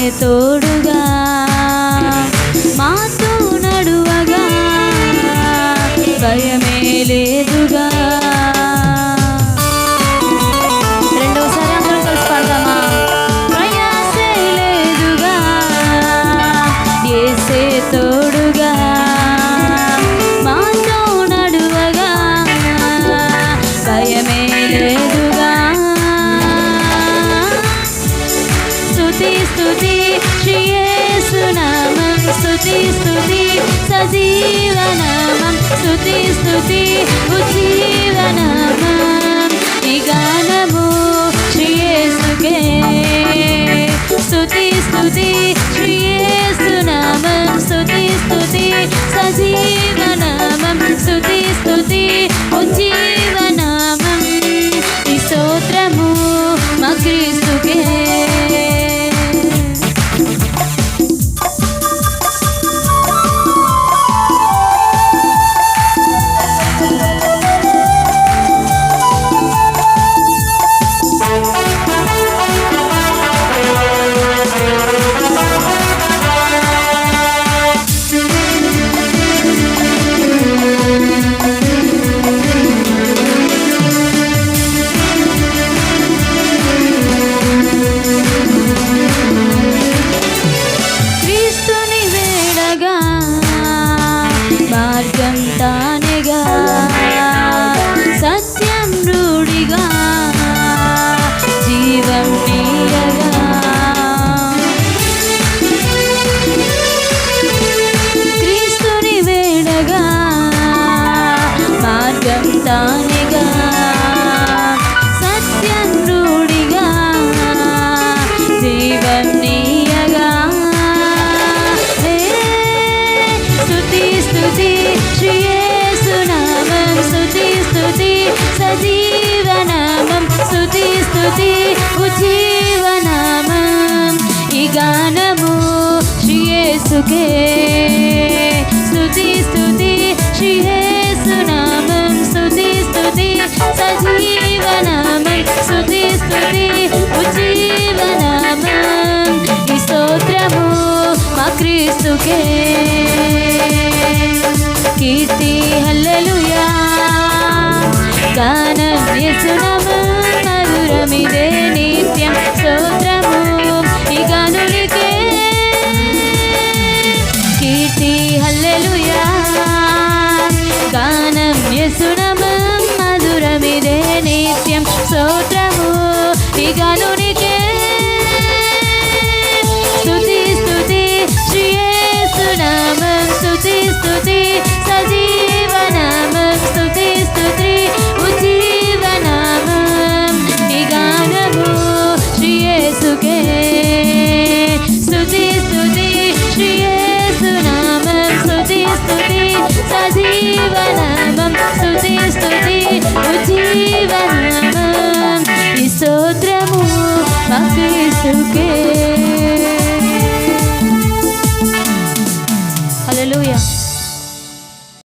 తోడుగా మాతో నడువగా భయమే లేదుగా. రెండోసారి అందరం కలిసి పాడదామా? ప్రయాసే లేదుగా యేసే తోడుగా మాతో నడువగా భయమే లేదుగా. స్తుతి స్తుతి శ్రీ యేసు నామం, స్తుతి స్తుతి సజీవనామం, స్తుతి స్తుతి ఉజ్జీవనామం. ఈ గానము శ్రీ యేసుకే. స్తుతి స్తుతి శ్రీ యేసు నామం, స్తుతి స్తుతి సజీవనామం, స్తుతి స్తుతి ఉజ్జీవనామం. ఈ స్తోత్రము మా క్రీస్తుకే. మార్గం తానేగా సత్యం రూఢిగా జీవం నీయగా. క్రీస్తుని వేడగా మార్గం తానేగా సత్యం రూఢిగా జీవం నీయగా. స్తుతి స్తుతి శ్రీ యేసు నామం, స్తుతి స్తుతి సజీవనామం, స్తుతి స్తుతి ఉజ్జీవనామం. ఈ గానము శ్రీ యేసుకే. స్తుతి స్తుతి శ్రీ యేసు నామం, స్తుతి స్తుతి సజీవనామం, స్తుతి స్తుతి ఉజ్జీవనామం. ఈ స్తోత్రము మా క్రీస్తుకే. కీర్తి హల్లెలూయా గానం యేసు నామం మధురమిదే నిత్యం. స్తోత్రము ఈ గానునికే. కీర్తి హల్లెలూయా గానం యేసు నామం మధురమిదే నిత్యం. స్తోత్రము ఈ గానునికే.